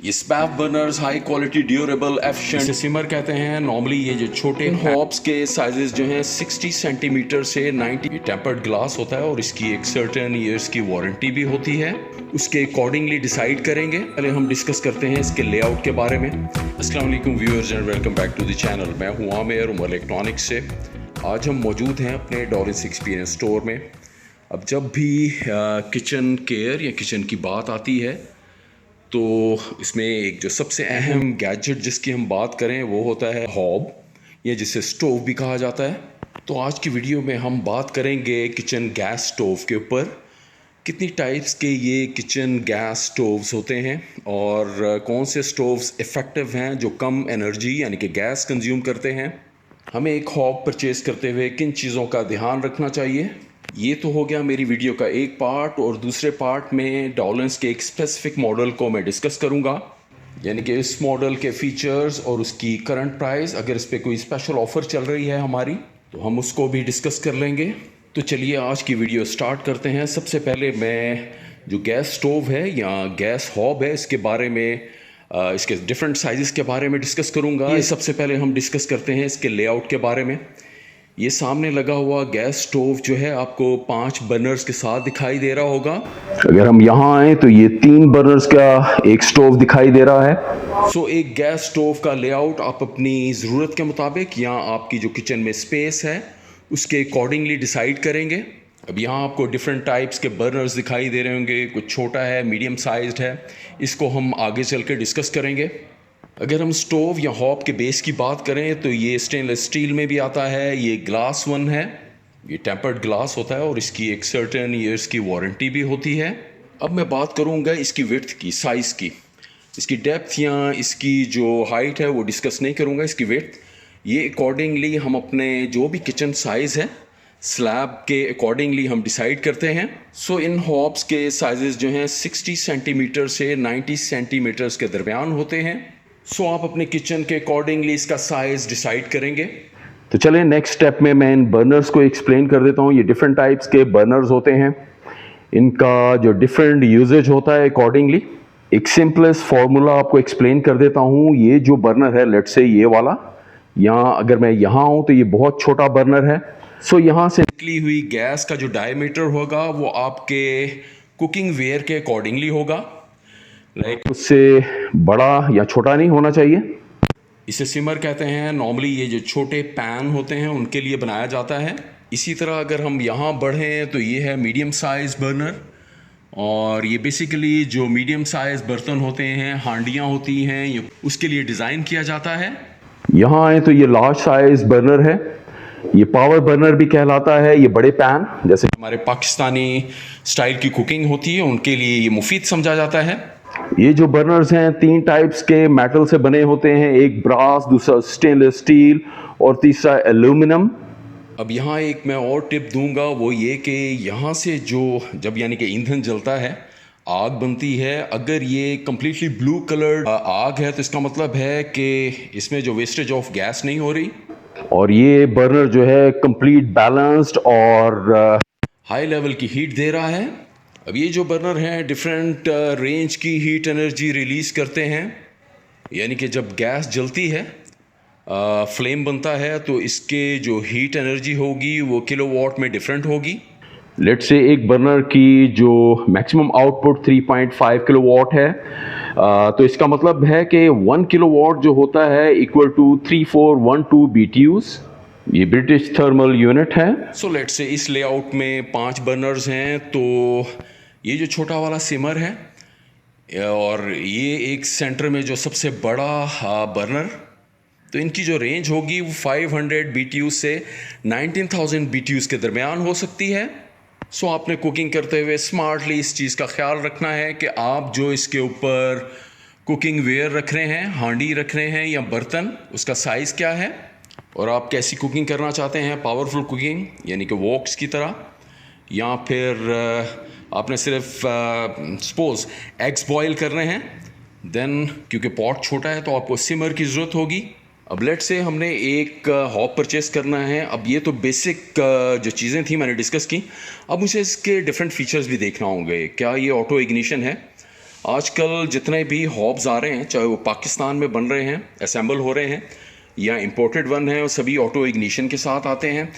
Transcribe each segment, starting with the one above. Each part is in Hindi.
ये स्पैफ burners high quality durable efficient इसे सिमर कहते हैं। नॉर्मली ये जो छोटे हॉब्स के साइजेस जो हैं 60 सेंटीमीटर से 90 टेम्पर्ड ग्लास होता है और इसकी एक सर्टेन ईयर्स की वारंटी भी होती है। उसके अकॉर्डिंगली डिसाइड करेंगे। पहले हम डिस्कस करते हैं इसके लेआउट के बारे में। अस्सलाम वालेकुम viewers and welcome back to the channel. मैं हूं आमिर उमर इलेक्ट्रॉनिक्स से। आज हम मौजूद हैं अपने डॉरेंस एक्सपीरियंस स्टोर में। अब जब भी किचन केयर या किचन की बात आती है तो इसमें एक जो सबसे अहम गैजेट जिसकी हम बात करें वो होता है हॉब, या जिसे स्टोव भी कहा जाता है। तो आज की वीडियो में हम बात करेंगे किचन गैस स्टोव के ऊपर। कितनी टाइप्स के ये किचन गैस स्टोव्स होते हैं और कौन से स्टोव्स इफ़ेक्टिव हैं जो कम एनर्जी यानी कि गैस कंज्यूम करते हैं। हमें एक हॉब परचेज़ करते हुए किन चीज़ों का ध्यान रखना चाहिए। ये तो हो गया मेरी वीडियो का एक पार्ट, और दूसरे पार्ट में डॉलेंस के एक स्पेसिफिक मॉडल को मैं डिस्कस करूँगा, यानी कि इस मॉडल के फीचर्स और उसकी करंट प्राइस। अगर इस पर कोई स्पेशल ऑफ़र चल रही है हमारी तो हम उसको भी डिस्कस कर लेंगे। तो चलिए आज की वीडियो स्टार्ट करते हैं। सबसे पहले मैं जो गैस स्टोव है या गैस हॉब है इसके बारे में, इसके डिफरेंट साइज़ के बारे में डिस्कस करूँगा। ये सबसे पहले हम डिस्कस करते हैं इसके लेआउट के बारे में। ये सामने लगा हुआ गैस स्टोव जो है आपको 5 बर्नर्स के साथ दिखाई दे रहा होगा। अगर हम यहाँ आए तो ये 3 बर्नर्स का एक स्टोव दिखाई दे रहा है। सो एक गैस स्टोव का लेआउट आप अपनी ज़रूरत के मुताबिक या आपकी जो किचन में स्पेस है उसके अकॉर्डिंगली डिसाइड करेंगे। अब यहाँ आपको डिफरेंट टाइप्स के बर्नर्स दिखाई दे रहे होंगे। कुछ छोटा है, मीडियम साइज्ड है, इसको हम आगे चल के डिस्कस करेंगे। अगर हम स्टोव या हॉब के बेस की बात करें तो ये स्टेनलेस स्टील में भी आता है। ये ग्लास वन है, ये टेम्पर्ड ग्लास होता है और इसकी एक सर्टेन ईयर्स की वारंटी भी होती है। अब मैं बात करूँगा इसकी विड्थ की, साइज़ की। इसकी डेप्थ या इसकी जो हाइट है वो डिस्कस नहीं करूँगा। इसकी विड्थ ये अकॉर्डिंगली हम अपने जो भी किचन साइज़ है स्लैब के अकॉर्डिंगली हम डिसाइड करते हैं। सो इन हॉब्स के साइजेस जो हैं 60 सेंटीमीटर से 90 सेंटीमीटर्स के दरमियान होते हैं। सो आप अपने किचन के अकॉर्डिंगली इसका साइज़ डिसाइड करेंगे। तो चलें नेक्स्ट स्टेप में मैं इन बर्नर्स को एक्सप्लेन कर देता हूँ। ये डिफरेंट टाइप्स के बर्नर्स होते हैं, इनका जो डिफरेंट यूजेज होता है अकॉर्डिंगली। एक सिंपलेस्ट फार्मूला आपको एक्सप्लेन कर देता हूँ। ये जो बर्नर है, लेट्स से ये वाला, यहाँ अगर मैं यहाँ हूँ तो ये बहुत छोटा बर्नर है। सो यहाँ से निकली हुई गैस का जो डायमीटर होगा वो आपके कुकिंग वेयर के अकॉर्डिंगली होगा। उससे बड़ा या छोटा नहीं होना चाहिए। इसे सिमर कहते हैं। नॉर्मली ये जो छोटे पैन होते हैं उनके लिए बनाया जाता है। इसी तरह अगर हम यहाँ बढ़ें तो ये है मीडियम साइज़ बर्नर, और ये बेसिकली जो मीडियम साइज़ बर्तन होते हैं, हांडियाँ होती हैं, ये उसके लिए डिज़ाइन किया जाता है। यहाँ आए तो ये लार्ज साइज बर्नर है, ये पावर बर्नर भी कहलाता है। ये बड़े पैन जैसे हमारे पाकिस्तानी स्टाइल की कुकिंग होती है उनके लिए ये मुफीद समझा जाता है। ये जो बर्नर्स हैं 3 टाइप्स के मेटल से बने होते हैं, एक ब्रास, दूसरा स्टेनलेस स्टील और तीसरा एल्यूमिनियम। अब यहाँ एक मैं और टिप दूंगा, वो ये कि यहाँ से जो जब यानी कि ईंधन जलता है, आग बनती है, अगर ये कम्प्लीटली ब्लू कलर्ड आग है तो इसका मतलब है कि इसमें जो वेस्टेज ऑफ गैस नहीं हो रही। और ये बर्नर जो है कंप्लीट बैलेंस्ड और हाई लेवल की हीट दे रहा है। अब ये जो बर्नर हैं डिफरेंट रेंज की हीट एनर्जी रिलीज़ करते हैं, यानी कि जब गैस जलती है, फ्लेम बनता है, तो इसके जो हीट एनर्जी होगी वो किलोवाट में डिफरेंट होगी। लेट्स से एक बर्नर की जो मैक्सिमम आउटपुट 3.5 किलोवाट है, तो इसका मतलब है कि 1 किलोवाट जो होता है इक्वल टू 3412 BTUs। ये ब्रिटिश थर्मल यूनिट है। सो लेट्स से इस लेआउट में 5 बर्नर्स हैं, तो ये जो छोटा वाला सिमर है और ये एक सेंटर में जो सबसे बड़ा बर्नर, तो इनकी जो रेंज होगी वो 500 BTU से 19,000 BTUs के दरमियान हो सकती है। सो आपने कुकिंग करते हुए स्मार्टली इस चीज़ का ख्याल रखना है कि आप जो इसके ऊपर कुकिंग वेयर रख रहे हैं, हांडी रख रहे हैं या बर्तन, उसका साइज़ क्या है और आप कैसी कुकिंग करना चाहते हैं। पावरफुल कुकिंग यानी कि वॉक्स की तरह, या फिर आपने सिर्फ सपोज एग्स बॉयल कर रहे हैं, देन क्योंकि पॉट छोटा है तो आपको सिमर की ज़रूरत होगी। अब लेट से हमने एक हॉब परचेस करना है। अब ये तो बेसिक जो चीज़ें थी मैंने डिस्कस की। अब मुझे इसके डिफरेंट फीचर्स भी देखना होंगे। क्या ये ऑटो इग्निशन है? आजकल जितने भी हॉब्स आ रहे हैं, चाहे वो पाकिस्तान में बन रहे हैं, असेंबल हो रहे हैं, या इंपोर्टेड वन है, वो सभी ऑटो इग्निशन के साथ आते हैं।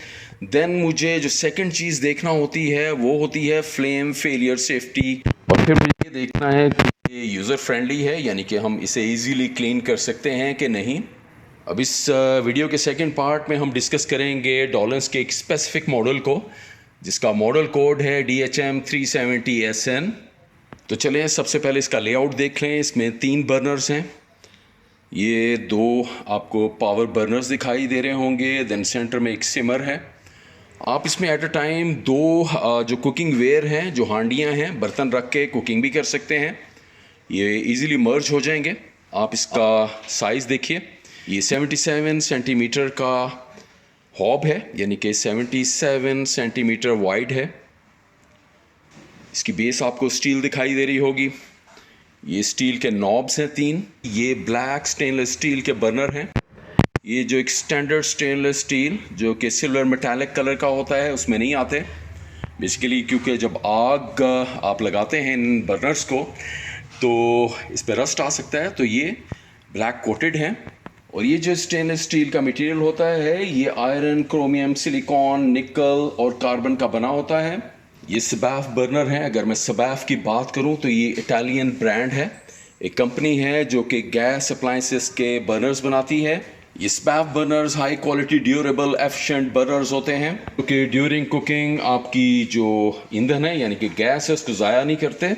देन मुझे जो सेकंड चीज़ देखना होती है वो होती है फ्लेम फेलियर सेफ्टी, और फिर मुझे ये देखना है कि ये यूज़र फ्रेंडली है, यानी कि हम इसे इजीली क्लीन कर सकते हैं कि नहीं। अब इस वीडियो के सेकंड पार्ट में हम डिस्कस करेंगे डॉलेंस के एक स्पेसिफिक मॉडल को, जिसका मॉडल कोड है DHM 370SN। तो चलें सबसे पहले इसका लेआउट देख लें। इसमें 3 बर्नर्स हैं। ये 2 आपको पावर बर्नर्स दिखाई दे रहे होंगे। देन सेंटर में एक सिमर है। आप इसमें एट अ टाइम 2 जो कुकिंग वेयर हैं, जो हांडियाँ हैं, बर्तन रख के कुकिंग भी कर सकते हैं। ये इजीली मर्ज हो जाएंगे। आप इसका साइज़ देखिए, ये 77 सेंटीमीटर का हॉब है, यानी कि 77 सेंटीमीटर वाइड है। इसकी बेस आपको स्टील दिखाई दे रही होगी। ये स्टील के नॉब्स हैं 3। ये ब्लैक स्टेनलेस स्टील के बर्नर हैं। ये जो एक स्टैंडर्ड स्टेनलेस स्टील जो कि सिल्वर मेटालिक कलर का होता है, उसमें नहीं आते बेसिकली, क्योंकि जब आग आप लगाते हैं इन बर्नर्स को तो इस पर रस्ट आ सकता है। तो ये ब्लैक कोटेड हैं। और ये जो स्टेनलेस स्टील का मटेरियल होता है, ये आयरन, क्रोमियम, सिलिकॉन, निकल और कार्बन का बना होता है। ये सबाफ बर्नर है। अगर मैं सबाफ की बात करूं तो ये इटालियन ब्रांड है, एक कंपनी है जो कि गैस अप्लायंसेस के बर्नर्स बनाती है। ये सबाफ burners high quality durable efficient burners होते हैं, क्योंकि ड्यूरिंग कुकिंग आपकी जो ईंधन है यानी कि गैस है उसको ज़ाया नहीं करते।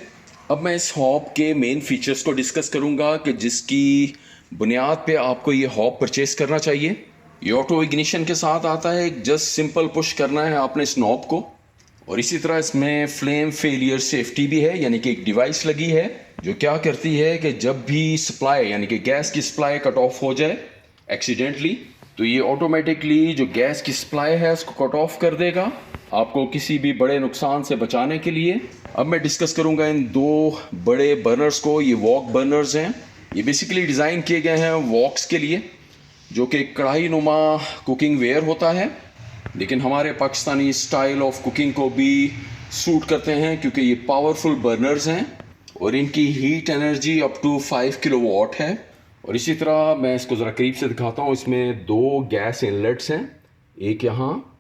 अब मैं इस हॉब के मेन फीचर्स को डिस्कस करूंगा कि जिसकी बुनियाद पे आपको ये हॉब परचेस करना चाहिए। ये ऑटो इग्निशन के साथ आता है। जस्ट सिंपल पुश करना है आपने इस नॉब को, और इसी तरह इसमें फ्लेम फेलियर सेफ्टी भी है, यानी कि एक डिवाइस लगी है जो क्या करती है कि जब भी सप्लाई यानी कि गैस की सप्लाई कट ऑफ हो जाए एक्सीडेंटली, तो ये ऑटोमेटिकली जो गैस की सप्लाई है उसको कट ऑफ कर देगा, आपको किसी भी बड़े नुकसान से बचाने के लिए। अब मैं डिस्कस करूंगा इन 2 बड़े बर्नर्स को। ये वॉक बर्नर्स हैं। ये बेसिकली डिज़ाइन किए गए हैं वॉक्स के लिए, जो कि कढ़ाई नुमा कुकिंग वेयर होता है, लेकिन हमारे पाकिस्तानी स्टाइल ऑफ कुकिंग को भी सूट करते हैं, क्योंकि ये पावरफुल बर्नर्स हैं और इनकी heat energy up to 5 kilowatt है। और इसी तरह मैं इसको ज़रा करीब से दिखाता हूँ। इसमें 2 गैस इनलेट्स हैं, एक यहाँ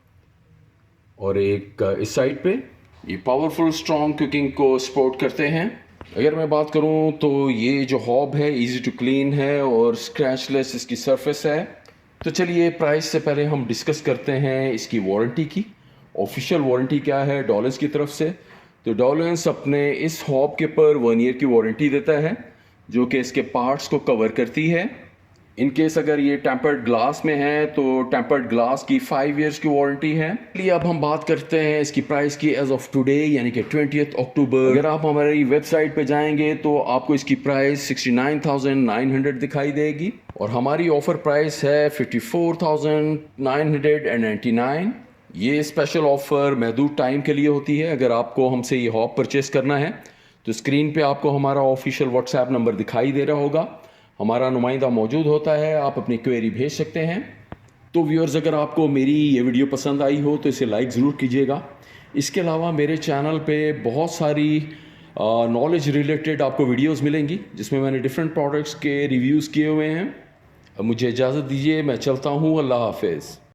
और एक इस साइड पे। ये पावरफुल स्ट्रॉन्ग कुकिंग को सपोर्ट करते हैं। अगर मैं बात करूं तो ये जो हॉब है इजी टू क्लीन है और स्क्रैचलेस इसकी सरफेस है। तो चलिए प्राइस से पहले हम डिस्कस करते हैं इसकी वारंटी की। ऑफिशियल वारंटी क्या है डॉलेंस की तरफ से। तो डॉलेंस अपने इस हॉब के ऊपर 1 ईयर की वारंटी देता है, जो कि इसके पार्ट्स को कवर करती है। इन केस अगर ये टेम्पर्ड ग्लास में है तो टेम्पर्ड ग्लास की 5 इयर्स की वारंटी है। चलिए अब हम बात करते हैं इसकी प्राइस की एज ऑफ टुडे, यानी कि 20 अक्टूबर। अगर आप हमारी वेबसाइट पे जाएंगे तो आपको इसकी प्राइस 69,900 दिखाई देगी, और हमारी ऑफर प्राइस है 54,999। ये स्पेशल ऑफर महदूद टाइम के लिए होती है। अगर आपको हमसे ये हॉब परचेस करना है तो स्क्रीन पे आपको हमारा ऑफिशियल व्हाट्सएप नंबर दिखाई दे रहा होगा, हमारा नुमाइंदा मौजूद होता है, आप अपनी क्वेरी भेज सकते हैं। तो व्यूअर्स, अगर आपको मेरी ये वीडियो पसंद आई हो तो इसे लाइक ज़रूर कीजिएगा। इसके अलावा मेरे चैनल पे बहुत सारी नॉलेज रिलेटेड आपको वीडियोस मिलेंगी, जिसमें मैंने डिफरेंट प्रोडक्ट्स के रिव्यूज़ किए हुए हैं। अब मुझे इजाज़त दीजिए, मैं चलता हूँ। अल्लाह हाफिज़।